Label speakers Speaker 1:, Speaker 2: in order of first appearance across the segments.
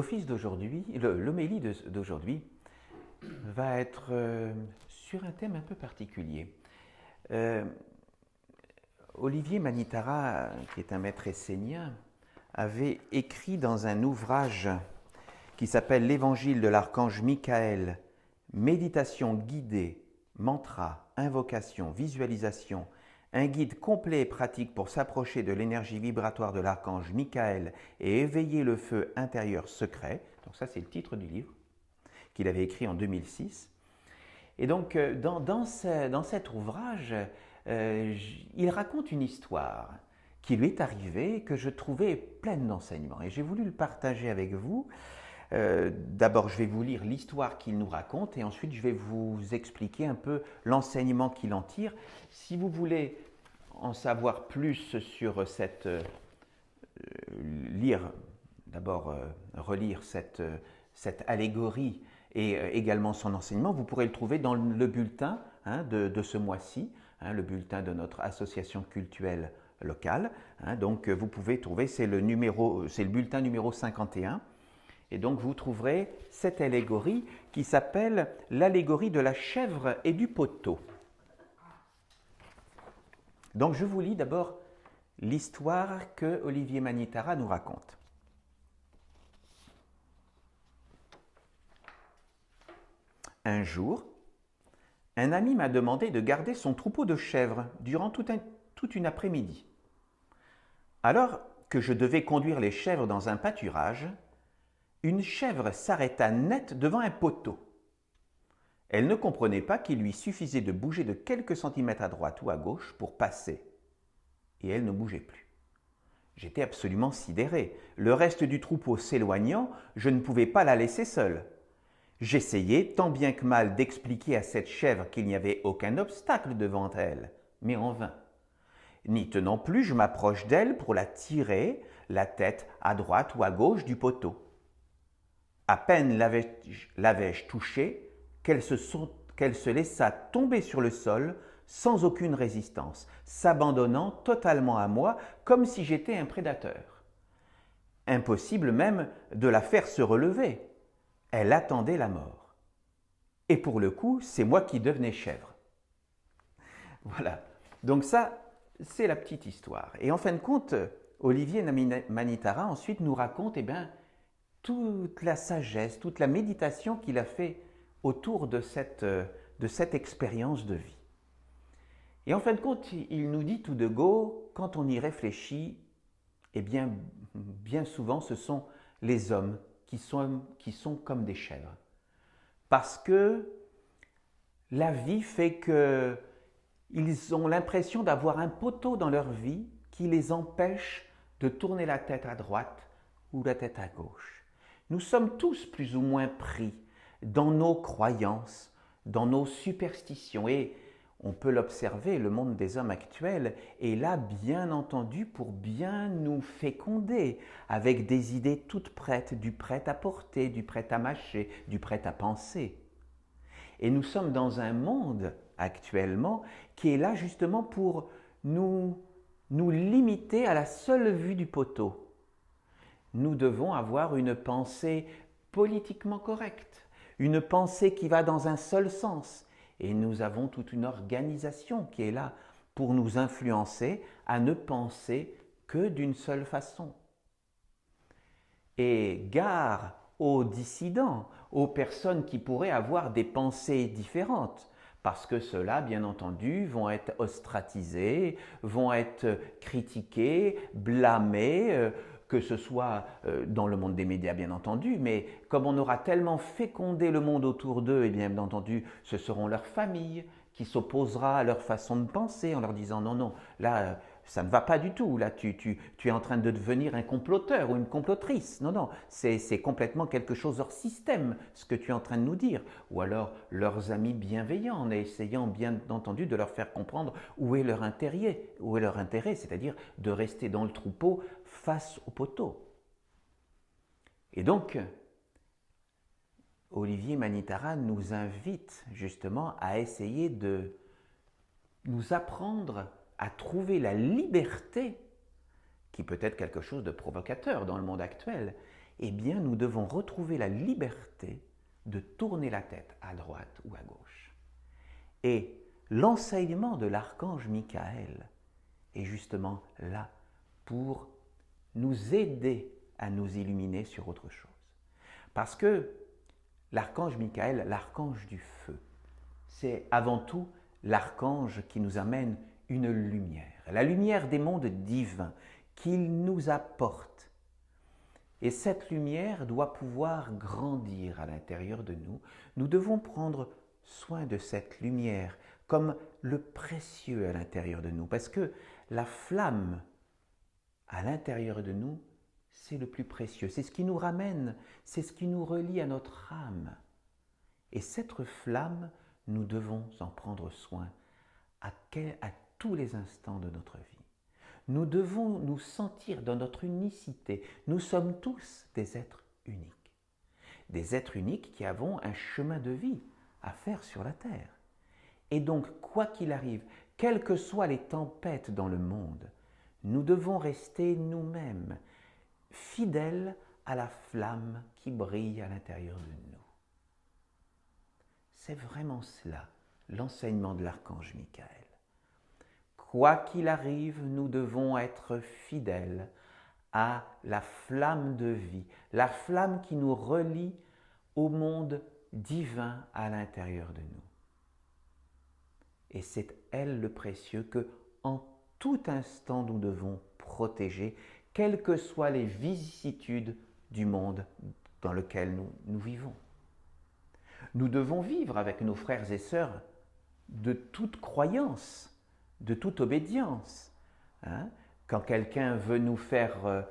Speaker 1: L'office d'aujourd'hui, l'homélie d'aujourd'hui va être sur un thème un peu particulier. Euh, Olivier Manitara, qui est un maître essénien, avait écrit dans un ouvrage qui s'appelle L'Évangile de l'archange Michael, méditation guidée, mantra, invocation, visualisation, un guide complet et pratique pour s'approcher de l'énergie vibratoire de l'archange Michael et éveiller le feu intérieur secret. Donc ça, c'est le titre du livre qu'il avait écrit en 2006. Et donc, dans cet ouvrage, il raconte une histoire qui lui est arrivée, que je trouvais pleine d'enseignements. Et j'ai voulu le partager avec vous. D'abord, je vais vous lire l'histoire qu'il nous raconte et ensuite, je vais vous expliquer un peu l'enseignement qu'il en tire. Si vous voulez en savoir plus sur cette... relire cette allégorie et également son enseignement, vous pourrez le trouver dans le bulletin de ce mois-ci, le bulletin de notre association cultuelle locale. Donc, vous pouvez trouver, c'est le bulletin numéro 51. Et donc, vous trouverez cette allégorie qui s'appelle l'allégorie de la chèvre et du poteau. Donc, je vous lis d'abord l'histoire que Olivier Manitara nous raconte. Un jour, un ami m'a demandé de garder son troupeau de chèvres durant toute une après-midi. Alors que je devais conduire les chèvres dans un pâturage, une chèvre s'arrêta net devant un poteau. Elle ne comprenait pas qu'il lui suffisait de bouger de quelques centimètres à droite ou à gauche pour passer. Et elle ne bougeait plus. J'étais absolument sidéré. Le reste du troupeau s'éloignant, je ne pouvais pas la laisser seule. J'essayais tant bien que mal d'expliquer à cette chèvre qu'il n'y avait aucun obstacle devant elle, mais en vain. N'y tenant plus, je m'approche d'elle pour la tirer, la tête à droite ou à gauche du poteau. À peine l'avais-je touchée qu'elle se laissa tomber sur le sol sans aucune résistance, s'abandonnant totalement à moi comme si j'étais un prédateur. Impossible même de la faire se relever. Elle attendait la mort. Et pour le coup, c'est moi qui devenais chèvre. Voilà. Donc ça, c'est la petite histoire. Et en fin de compte, Olivier Manitara ensuite nous raconte toute la sagesse, toute la méditation qu'il a fait autour de cette expérience de vie. Et en fin de compte, il nous dit tout de go, quand on y réfléchit, bien souvent, ce sont les hommes qui sont comme des chèvres. Parce que la vie fait qu'ils ont l'impression d'avoir un poteau dans leur vie qui les empêche de tourner la tête à droite ou la tête à gauche. Nous sommes tous plus ou moins pris dans nos croyances, dans nos superstitions. Et on peut l'observer, le monde des hommes actuels est là, bien entendu, pour bien nous féconder, avec des idées toutes prêtes, du prêt à porter, du prêt à mâcher, du prêt à penser. Et nous sommes dans un monde actuellement qui est là justement pour nous limiter à la seule vue du poteau. Nous devons avoir une pensée politiquement correcte, une pensée qui va dans un seul sens. Et nous avons toute une organisation qui est là pour nous influencer à ne penser que d'une seule façon. Et gare aux dissidents, aux personnes qui pourraient avoir des pensées différentes, parce que ceux-là, bien entendu, vont être ostracisés, vont être critiqués, blâmés, que ce soit dans le monde des médias, bien entendu, mais comme on aura tellement fécondé le monde autour d'eux, et bien entendu, ce seront leurs familles qui s'opposera à leur façon de penser en leur disant non, non, là, ça ne va pas du tout, là, tu es en train de devenir un comploteur ou une complotrice. Non, non, c'est complètement quelque chose hors système, ce que tu es en train de nous dire. Ou alors leurs amis bienveillants, en essayant bien entendu de leur faire comprendre où est leur intérêt, c'est-à-dire de rester dans le troupeau face au poteau. Et donc, Olivier Manitara nous invite justement à essayer de nous apprendre à trouver la liberté, qui peut être quelque chose de provocateur dans le monde actuel, eh bien nous devons retrouver la liberté de tourner la tête à droite ou à gauche. Et l'enseignement de l'archange Michael est justement là pour nous aider à nous illuminer sur autre chose. Parce que l'archange Michael, l'archange du feu, c'est avant tout l'archange qui nous amène une lumière, la lumière des mondes divins qu'il nous apporte. Et cette lumière doit pouvoir grandir à l'intérieur de nous. Nous devons prendre soin de cette lumière comme le précieux à l'intérieur de nous, parce que la flamme à l'intérieur de nous, c'est le plus précieux, c'est ce qui nous ramène, c'est ce qui nous relie à notre âme. Et cette flamme, nous devons en prendre soin à tous les instants de notre vie. Nous devons nous sentir dans notre unicité. Nous sommes tous des êtres uniques. Des êtres uniques qui avons un chemin de vie à faire sur la terre. Et donc, quoi qu'il arrive, quelles que soient les tempêtes dans le monde, nous devons rester nous-mêmes, fidèles à la flamme qui brille à l'intérieur de nous. C'est vraiment cela, l'enseignement de l'archange Michael. Quoi qu'il arrive, nous devons être fidèles à la flamme de vie, la flamme qui nous relie au monde divin à l'intérieur de nous. Et c'est elle le précieux que, en tout instant, nous devons protéger, quelles que soient les vicissitudes du monde dans lequel nous vivons. Nous devons vivre avec nos frères et sœurs de toute croyance, de toute obédience. Quand quelqu'un veut nous faire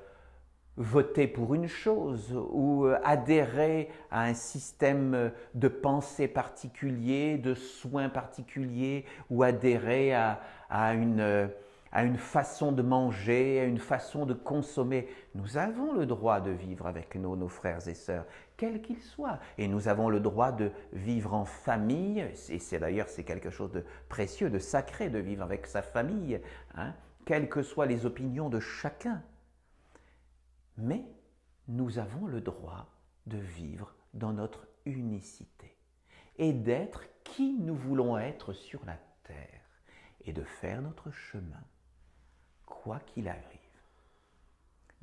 Speaker 1: voter pour une chose ou adhérer à un système de pensée particulier, de soins particuliers, ou adhérer à une façon de manger, à une façon de consommer, nous avons le droit de vivre avec nos frères et sœurs, quels qu'ils soient. Et nous avons le droit de vivre en famille, et c'est quelque chose de précieux, de sacré, de vivre avec sa famille, quelles que soient les opinions de chacun. Mais nous avons le droit de vivre dans notre unicité et d'être qui nous voulons être sur la terre et de faire notre chemin, quoi qu'il arrive.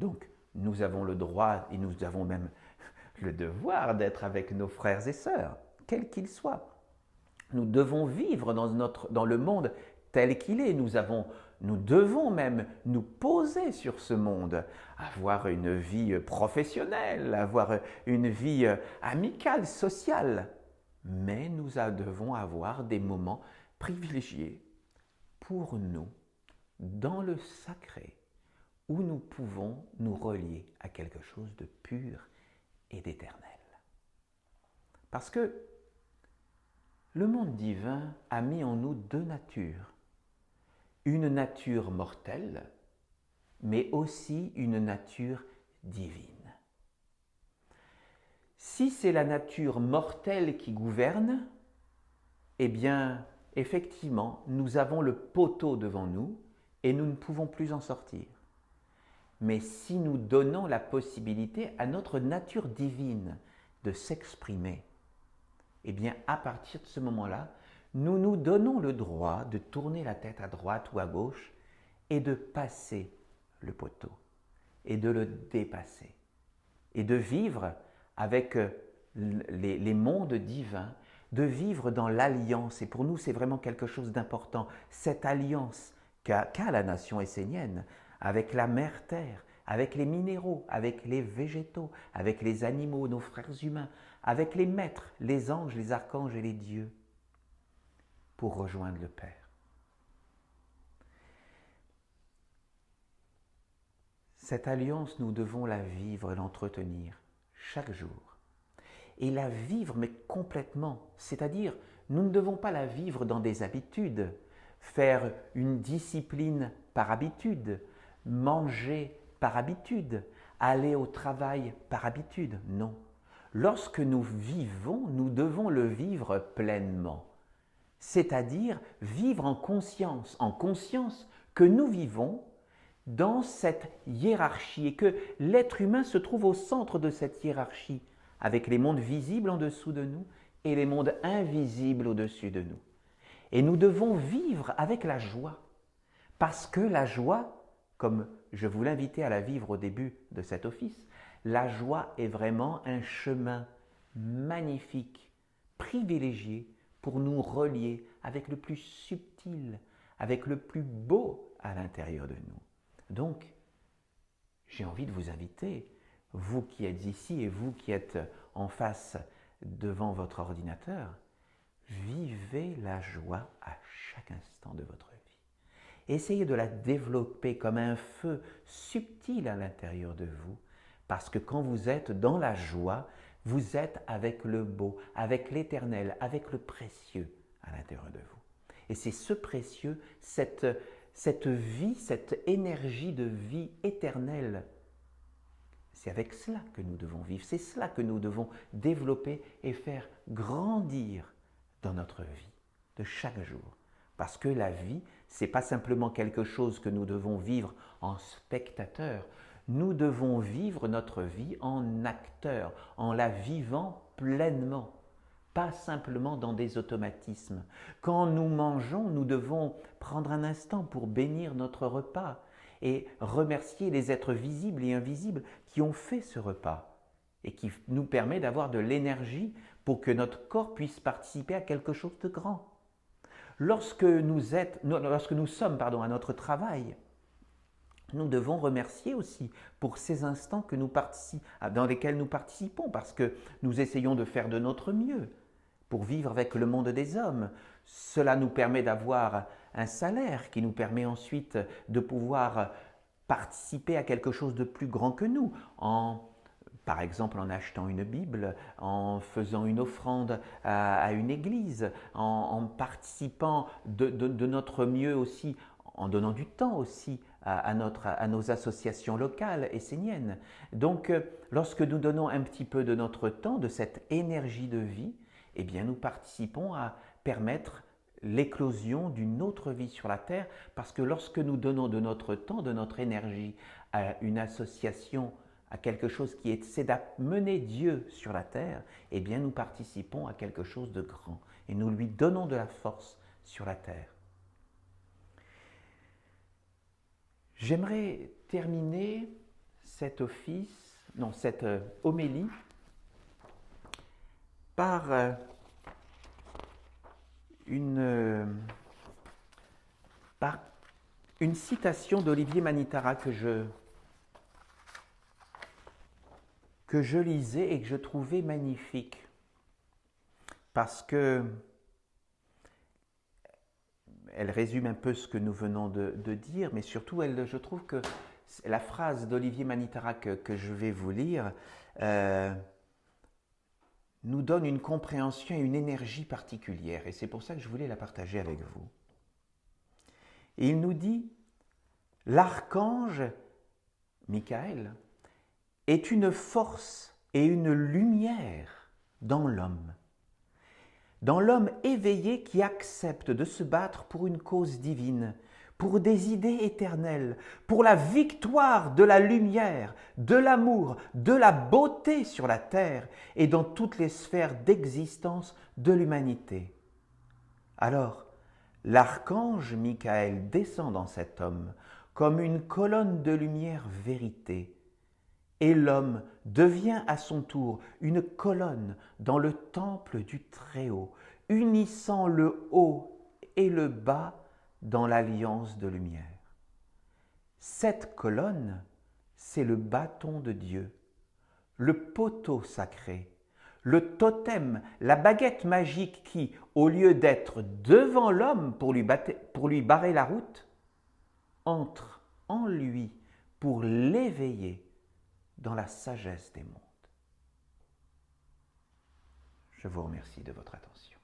Speaker 1: Donc, nous avons le droit et nous avons même le devoir d'être avec nos frères et sœurs, quels qu'ils soient. Nous devons vivre dans le monde tel qu'il est. Nous devons même nous poser sur ce monde, avoir une vie professionnelle, avoir une vie amicale, sociale. Mais nous devons avoir des moments privilégiés pour nous, dans le sacré, où nous pouvons nous relier à quelque chose de pur et d'éternel. Parce que le monde divin a mis en nous deux natures. Une nature mortelle, mais aussi une nature divine. Si c'est la nature mortelle qui gouverne, eh bien, effectivement, nous avons le poteau devant nous et nous ne pouvons plus en sortir. Mais si nous donnons la possibilité à notre nature divine de s'exprimer, eh bien, à partir de ce moment-là, nous nous donnons le droit de tourner la tête à droite ou à gauche et de passer le poteau et de le dépasser et de vivre avec les mondes divins, de vivre dans l'alliance. Et pour nous, c'est vraiment quelque chose d'important, cette alliance qu'a la nation essénienne avec la mère terre, avec les minéraux, avec les végétaux, avec les animaux, nos frères humains, avec les maîtres, les anges, les archanges et les dieux, pour rejoindre le Père. Cette alliance, nous devons la vivre et l'entretenir chaque jour. Et la vivre, mais complètement. C'est-à-dire, nous ne devons pas la vivre dans des habitudes, faire une discipline par habitude, manger par habitude, aller au travail par habitude. Non. Lorsque nous vivons, nous devons le vivre pleinement. C'est-à-dire vivre en conscience que nous vivons dans cette hiérarchie et que l'être humain se trouve au centre de cette hiérarchie, avec les mondes visibles en dessous de nous et les mondes invisibles au-dessus de nous. Et nous devons vivre avec la joie, parce que la joie, comme je vous l'invitais à la vivre au début de cet office, la joie est vraiment un chemin magnifique, privilégié pour nous relier avec le plus subtil, avec le plus beau à l'intérieur de nous. Donc, j'ai envie de vous inviter, vous qui êtes ici et vous qui êtes en face devant votre ordinateur, vivez la joie à chaque instant de votre vie. Essayez de la développer comme un feu subtil à l'intérieur de vous, parce que quand vous êtes dans la joie, vous êtes avec le beau, avec l'éternel, avec le précieux à l'intérieur de vous. Et c'est ce précieux, cette vie, cette énergie de vie éternelle, c'est avec cela que nous devons vivre, c'est cela que nous devons développer et faire grandir dans notre vie de chaque jour. Parce que la vie, ce n'est pas simplement quelque chose que nous devons vivre en spectateur, nous devons vivre notre vie en acteur, en la vivant pleinement, pas simplement dans des automatismes. Quand nous mangeons, nous devons prendre un instant pour bénir notre repas et remercier les êtres visibles et invisibles qui ont fait ce repas et qui nous permet d'avoir de l'énergie pour que notre corps puisse participer à quelque chose de grand. Lorsque nous sommes à notre travail, nous devons remercier aussi pour ces instants dans lesquels nous participons, parce que nous essayons de faire de notre mieux pour vivre avec le monde des hommes. Cela nous permet d'avoir un salaire qui nous permet ensuite de pouvoir participer à quelque chose de plus grand que nous, par exemple en achetant une Bible, en faisant une offrande à une église, en participant de notre mieux aussi, en donnant du temps aussi à nos associations locales esséniennes. Donc, lorsque nous donnons un petit peu de notre temps, de cette énergie de vie, eh bien, nous participons à permettre l'éclosion d'une autre vie sur la terre, parce que lorsque nous donnons de notre temps, de notre énergie à une association, à quelque chose qui essaie d'amener Dieu sur la terre, eh bien, nous participons à quelque chose de grand et nous lui donnons de la force sur la terre. J'aimerais terminer cette homélie par une citation d'Olivier Manitara que je lisais et que je trouvais magnifique, parce que elle résume un peu ce que nous venons de dire, mais surtout, je trouve que la phrase d'Olivier Manitara que je vais vous lire nous donne une compréhension et une énergie particulière, et c'est pour ça que je voulais la partager avec vous. Et il nous dit « L'archange Michael est une force et une lumière dans l'homme éveillé qui accepte de se battre pour une cause divine, pour des idées éternelles, pour la victoire de la lumière, de l'amour, de la beauté sur la terre et dans toutes les sphères d'existence de l'humanité. » Alors, l'archange Michael descend dans cet homme comme une colonne de lumière vérité, et l'homme devient à son tour une colonne dans le temple du Très-Haut, unissant le haut et le bas dans l'alliance de lumière. Cette colonne, c'est le bâton de Dieu, le poteau sacré, le totem, la baguette magique qui, au lieu d'être devant l'homme pour lui barrer la route, entre en lui pour l'éveiller dans la sagesse des mondes. Je vous remercie de votre attention.